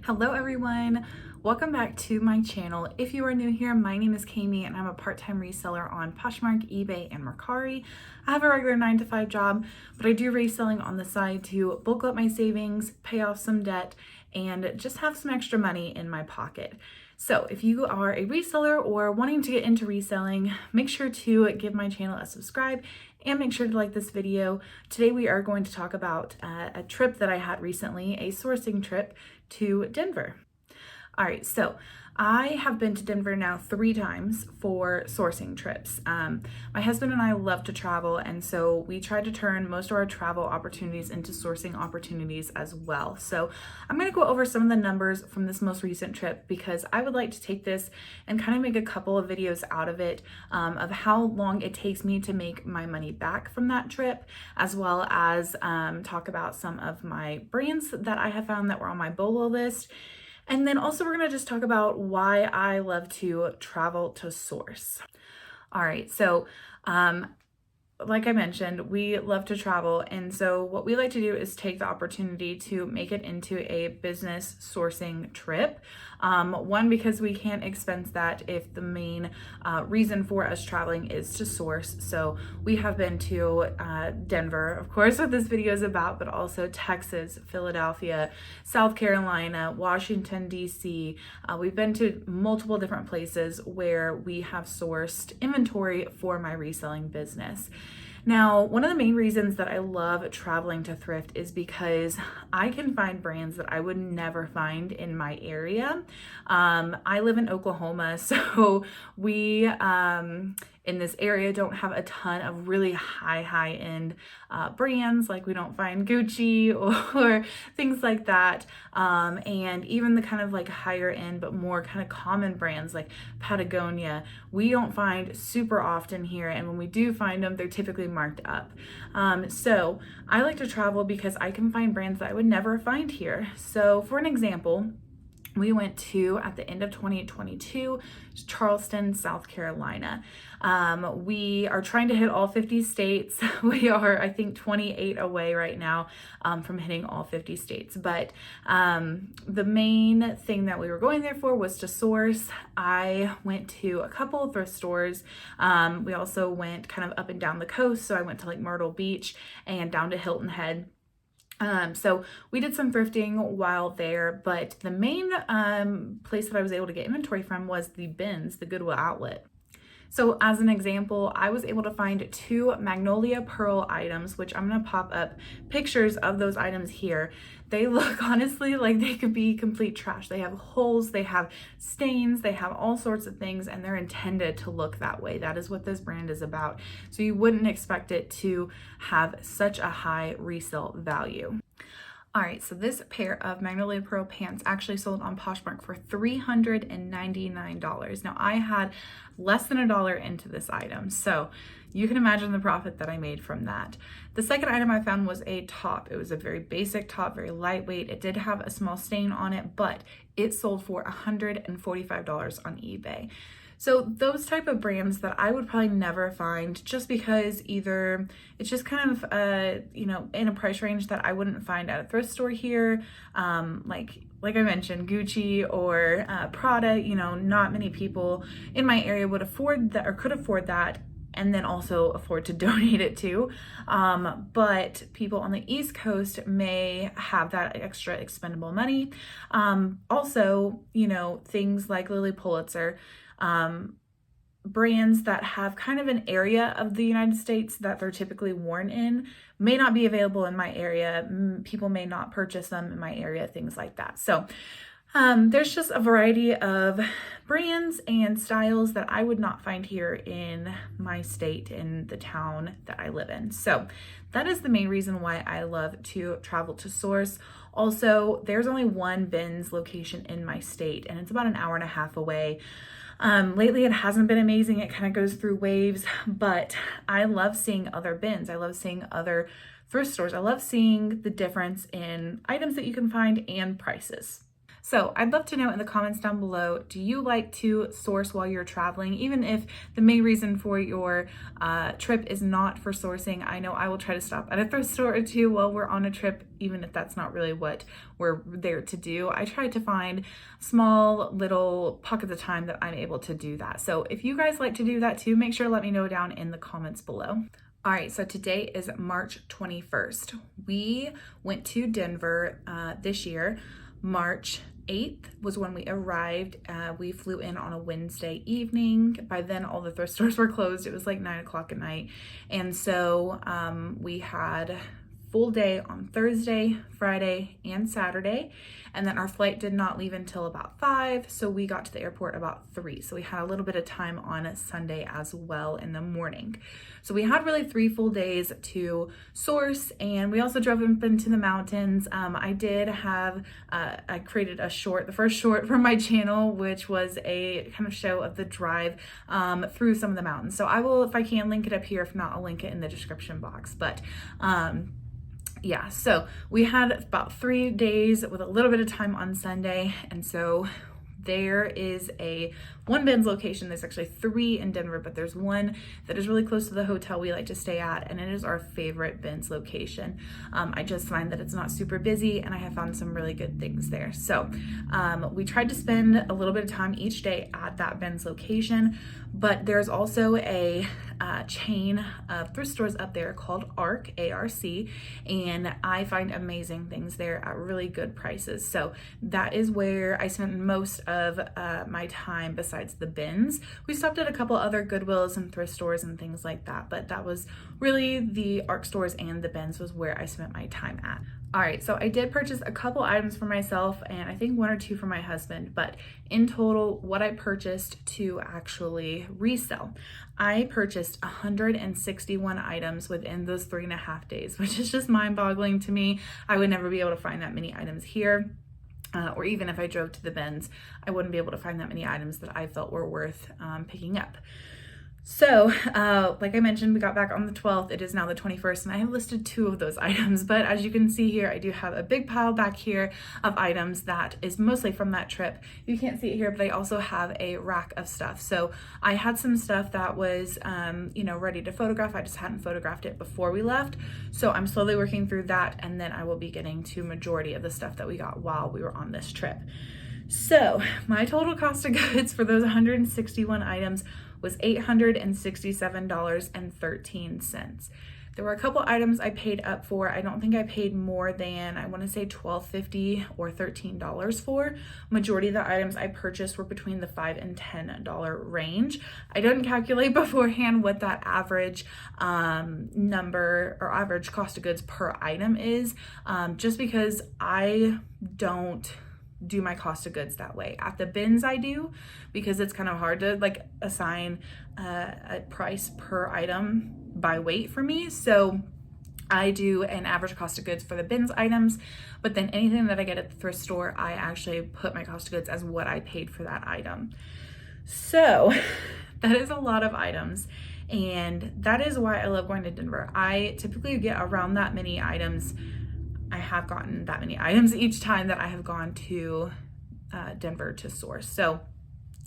Hello everyone, welcome back to my channel. If you are new here, my name is Kami and I'm a part-time reseller on Poshmark, eBay, and Mercari. I have a regular 9-to-5 job, but I do reselling on the side to bulk up my savings, pay off some debt, and just have some extra money in my pocket. So if you are a reseller or wanting to get into reselling, make sure to give my channel a subscribe and make sure to like this video. Today we are going to talk about a trip that I had recently, a sourcing trip to Denver. All right, so I have been to Denver now 3 times for sourcing trips. My husband and I love to travel, and so we try to turn most of our travel opportunities into sourcing opportunities as well. So I'm going to go over some of the numbers from this most recent trip because I would like to take this and kind of make a couple of videos out of it of how long it takes me to make my money back from that trip, as well as talk about some of my brands that I have found that were on my BOLO list. And then also we're going to just talk about why I love to travel to source. All right, so like I mentioned, we love to travel, and so what we like to do is take the opportunity to make it into a business sourcing trip. One, because we can't expense that if the main reason for us traveling is to source. So we have been to Denver, of course, what this video is about, but also Texas, Philadelphia, South Carolina, Washington, D.C. We've been to multiple different places where we have sourced inventory for my reselling business. Now, one of the main reasons that I love traveling to thrift is because I can find brands that I would never find in my area. I live in Oklahoma, so we in this area don't have a ton of really high-end brands. Like we don't find Gucci or things like that. And even the kind of like higher end but more kind of common brands like Patagonia, we don't find super often here. And when we do find them, they're typically marked up. So I like to travel because I can find brands that I would never find here. So for an example, we went to, at the end of 2022, Charleston, South Carolina. We are trying to hit all 50 states. We are, I think, 28 away right now from hitting all 50 states. But the main thing that we were going there for was to source. I went to a couple of thrift stores. We also went kind of up and down the coast. So I went to like Myrtle Beach and down to Hilton Head. So we did some thrifting while there, but the main place that I was able to get inventory from was the bins, the Goodwill outlet. So as an example, I was able to find 2 Magnolia Pearl items, which I'm going to pop up pictures of those items here. They look honestly like they could be complete trash. They have holes, they have stains, they have all sorts of things, and they're intended to look that way. That is what this brand is about. So you wouldn't expect it to have such a high resale value. All right, so this pair of Magnolia Pearl pants actually sold on Poshmark for $399. Now I had less than $1 into this item, so you can imagine the profit that I made from that. The second item I found was a top. It was a very basic top, very lightweight. It did have a small stain on it, but it sold for $145 on eBay. So those type of brands that I would probably never find, just because either it's just kind of in a price range that I wouldn't find at a thrift store here, like I mentioned, Gucci or Prada. Not many people in my area would afford that or could afford that, and then also afford to donate it to. But people on the East Coast may have that extra expendable money. Also, things like Lilly Pulitzer, brands that have kind of an area of the United States that they're typically worn in may not be available in my area. People may not purchase them in my area, things like that. So there's just a variety of brands and styles that I would not find here in my state, in the town that I live in. So that is the main reason why I love to travel to source. Also, there's only one bins location in my state, and it's about an hour and a half away. Lately it hasn't been amazing. It kind of goes through waves, but I love seeing other bins. I love seeing other thrift stores. I love seeing the difference in items that you can find and prices. So I'd love to know in the comments down below, do you like to source while you're traveling? Even if the main reason for your trip is not for sourcing, I know I will try to stop at a thrift store or two while we're on a trip, even if that's not really what we're there to do. I try to find small little pockets of time that I'm able to do that. So if you guys like to do that too, make sure to let me know down in the comments below. All right, so today is March 21st. We went to Denver this year. March 8th was when we arrived. We flew in on a Wednesday evening. By then, all the thrift stores were closed. It was like 9 o'clock at night. And so we had full day on Thursday, Friday, and Saturday. And then our flight did not leave until about 5. So we got to the airport about 3. So we had a little bit of time on a Sunday as well in the morning. So we had really 3 full days to source, and we also drove up into the mountains. I did have, I created a short, the first short for my channel, which was a kind of show of the drive through some of the mountains. So I will, if I can, link it up here. If not, I'll link it in the description box. But yeah, so we had about 3 days with a little bit of time on Sunday. And so there is one Ben's location. There's actually 3 in Denver, but there's one that is really close to the hotel we like to stay at, and it is our favorite Ben's location. I just find that it's not super busy, and I have found some really good things there. So we tried to spend a little bit of time each day at that Ben's location, but there's also a chain of thrift stores up there called ARC, A-R-C, and I find amazing things there at really good prices. So that is where I spent most of my time besides the bins. We stopped at a couple other Goodwills and thrift stores and things like that, but that was really the ARC stores and the bins was where I spent my time at. All right, so I did purchase a couple items for myself and I think 1 or 2 for my husband, but in total, what I purchased to actually resell, I purchased 161 items within those 3.5 days, which is just mind-boggling to me. I would never be able to find that many items here. Or even if I drove to the bins, I wouldn't be able to find that many items that I felt were worth picking up. So, like I mentioned, we got back on the 12th. It is now the 21st, and I have listed 2 of those items. But as you can see here, I do have a big pile back here of items that is mostly from that trip. You can't see it here, but I also have a rack of stuff. So I had some stuff that was, ready to photograph. I just hadn't photographed it before we left. So I'm slowly working through that, and then I will be getting to majority of the stuff that we got while we were on this trip. So my total cost of goods for those 161 items was $867.13. There were a couple items I paid up for. I don't think I paid more than, I want to say $12.50 or $13 for. Majority of the items I purchased were between the $5 and $10 range. I didn't calculate beforehand what that average number or average cost of goods per item is, just because I don't do my cost of goods that way. At the bins I do, because it's kind of hard to like assign a price per item by weight for me. So I do an average cost of goods for the bins items, but then anything that I get at the thrift store, I actually put my cost of goods as what I paid for that item. So that is a lot of items. And that is why I love going to Denver. I typically get around that many items. I have gotten that many items each time that I have gone to Denver to source. So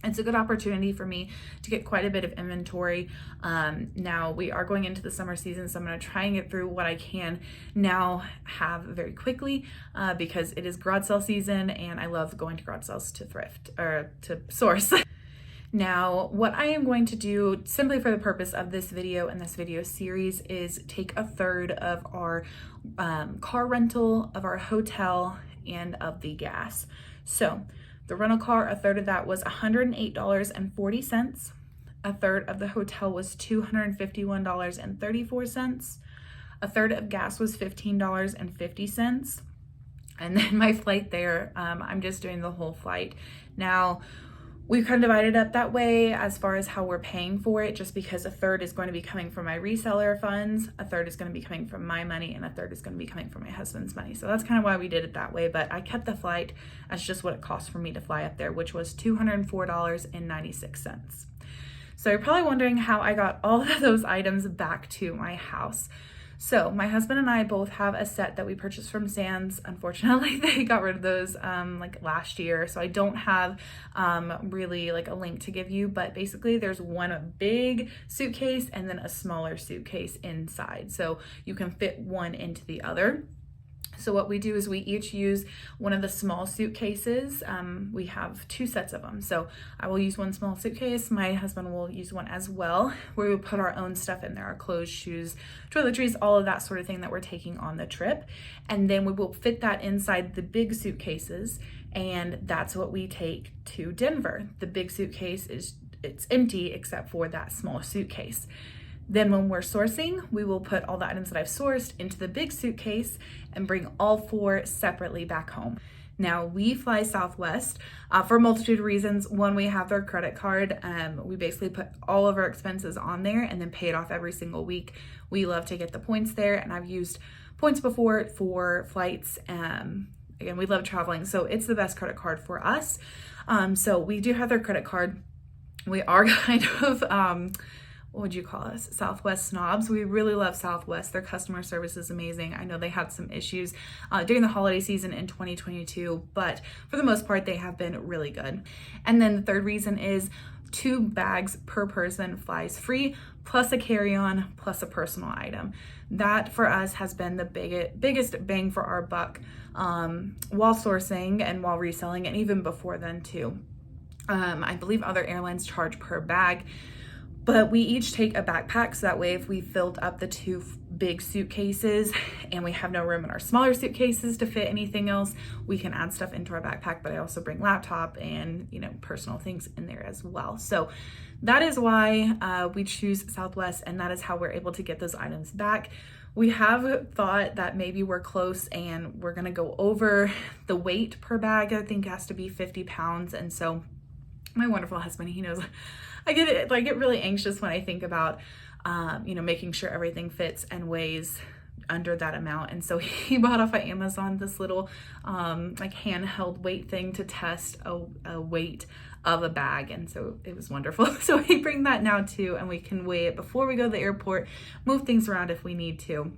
it's a good opportunity for me to get quite a bit of inventory. Now we are going into the summer season, so I'm going to try and get through what I can now have very quickly because it is garage sale season and I love going to garage sales to thrift or to source. Now, what I am going to do simply for the purpose of this video and this video series is take a third of our car rental, of our hotel, and of the gas. So the rental car, a third of that was $108.40. A third of the hotel was $251.34. A third of gas was $15.50. And then my flight there, I'm just doing the whole flight. Now, we've kind of divided up that way as far as how we're paying for it, just because a third is going to be coming from my reseller funds, a third is going to be coming from my money, and a third is going to be coming from my husband's money. So that's kind of why we did it that way, but I kept the flight as just what it cost for me to fly up there, which was $204.96. So you're probably wondering how I got all of those items back to my house. So my husband and I both have a set that we purchased from Sam's. Unfortunately, they got rid of those like last year. So I don't have really like a link to give you, but basically there's one big suitcase and then a smaller suitcase inside. So you can fit one into the other. So what we do is we each use one of the small suitcases. We have 2 sets of them. So I will use one small suitcase. My husband will use one as well, where we put our own stuff in there, our clothes, shoes, toiletries, all of that sort of thing that we're taking on the trip. And then we will fit that inside the big suitcases. And that's what we take to Denver. The big suitcase it's empty except for that small suitcase. Then when we're sourcing, we will put all the items that I've sourced into the big suitcase and bring all 4 separately back home. Now we fly Southwest for a multitude of reasons. One, we have their credit card. We basically put all of our expenses on there and then pay it off every single week. We love to get the points there, and I've used points before for flights. Again, we love traveling, so it's the best credit card for us. So we do have their credit card. We are kind of what would you call us? Southwest snobs. We really love Southwest. Their customer service is amazing. I know they had some issues during the holiday season in 2022, but for the most part, they have been really good. And then the third reason is 2 bags per person flies free, plus a carry-on, plus a personal item. That for us has been the biggest bang for our buck while sourcing and while reselling, and even before then too. I believe other airlines charge per bag, but we each take a backpack, so that way if we filled up the 2 big suitcases and we have no room in our smaller suitcases to fit anything else, we can add stuff into our backpack. But I also bring laptop and personal things in there as well. So that is why we choose Southwest, and that is how we're able to get those items back. We have thought that maybe we're close and we're gonna go over the weight per bag. I think it has to be 50 pounds. And so my wonderful husband, he knows I get really anxious when I think about, making sure everything fits and weighs under that amount. And so he bought off of Amazon this little handheld weight thing to test a weight of a bag. And so it was wonderful. So we bring that now too, and we can weigh it before we go to the airport, move things around if we need to.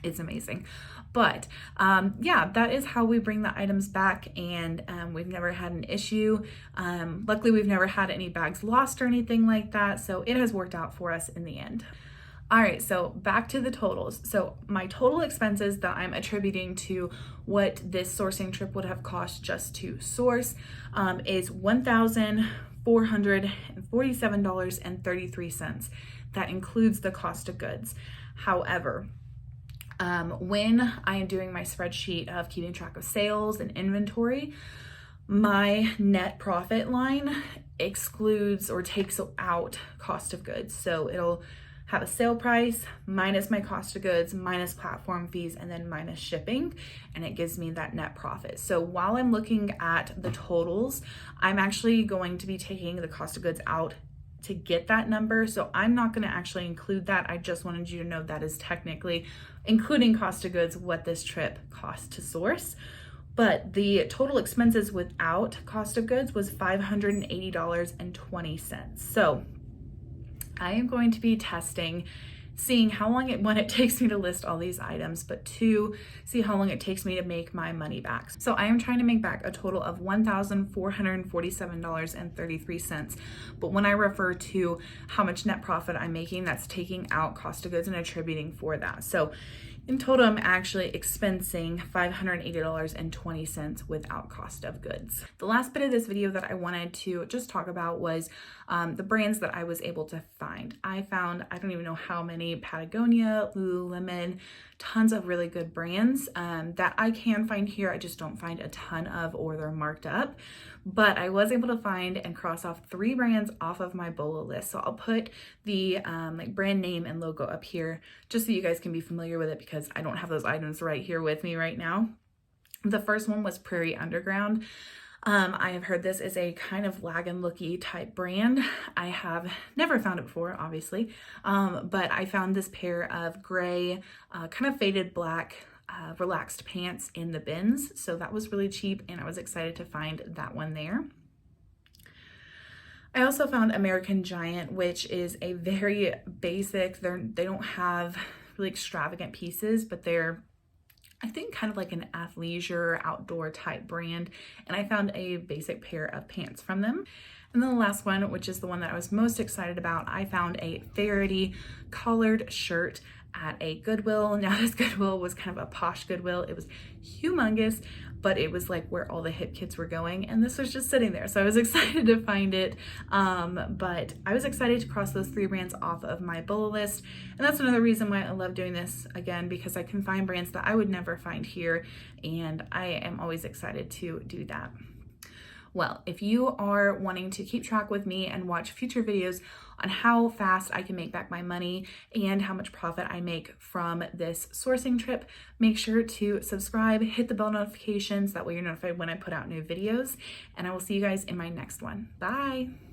It's amazing. But that is how we bring the items back, and we've never had an issue. Luckily, we've never had any bags lost or anything like that, so it has worked out for us in the end. All right, so back to the totals. So my total expenses that I'm attributing to what this sourcing trip would have cost just to source is $1,447.33. That includes the cost of goods. However, when I am doing my spreadsheet of keeping track of sales and inventory, my net profit line excludes or takes out cost of goods. So it'll have a sale price minus my cost of goods, minus platform fees, and then minus shipping, and it gives me that net profit. So while I'm looking at the totals, I'm actually going to be taking the cost of goods out to get that number. So I'm not going to actually include that. I just wanted you to know that is technically including cost of goods, what this trip cost to source. But the total expenses without cost of goods was $580.20. So I am going to be testing, seeing how long it takes me to list all these items, but 2, see how long it takes me to make my money back. So I am trying to make back a total of $1,447.33. But when I refer to how much net profit I'm making, that's taking out cost of goods and attributing for that. So in total, I'm actually expensing $580.20 without cost of goods. The last bit of this video that I wanted to just talk about was the brands that I was able to find. I found, I don't even know how many, Patagonia, Lululemon, tons of really good brands that I can find here. I just don't find a ton of, or they're marked up. But I was able to find and cross off 3 brands off of my BOLO list. So I'll put the brand name and logo up here just so you guys can be familiar with it, because I don't have those items right here with me right now. The first one was Prairie Underground. I have heard this is a kind of Lag-and-Looky type brand. I have never found it before, obviously, but I found this pair of gray, kind of faded black, relaxed pants in the bins. So that was really cheap, and I was excited to find that one there. I also found American Giant, which is a very basic, they don't have really extravagant pieces, but they're, I think, kind of like an athleisure outdoor type brand. And I found a basic pair of pants from them. And then the last one, which is the one that I was most excited about, I found a FAHERTY collared shirt at a Goodwill. Now this Goodwill was kind of a posh Goodwill. It was humongous, but it was like where all the hip kids were going, and this was just sitting there. So I was excited to find it, but I was excited to cross those 3 brands off of my bullet list. And that's another reason why I love doing this, again, because I can find brands that I would never find here, and I am always excited to do that. Well, if you are wanting to keep track with me and watch future videos on how fast I can make back my money and how much profit I make from this sourcing trip, make sure to subscribe, hit the bell notifications, that way you're notified when I put out new videos, and I will see you guys in my next one. Bye!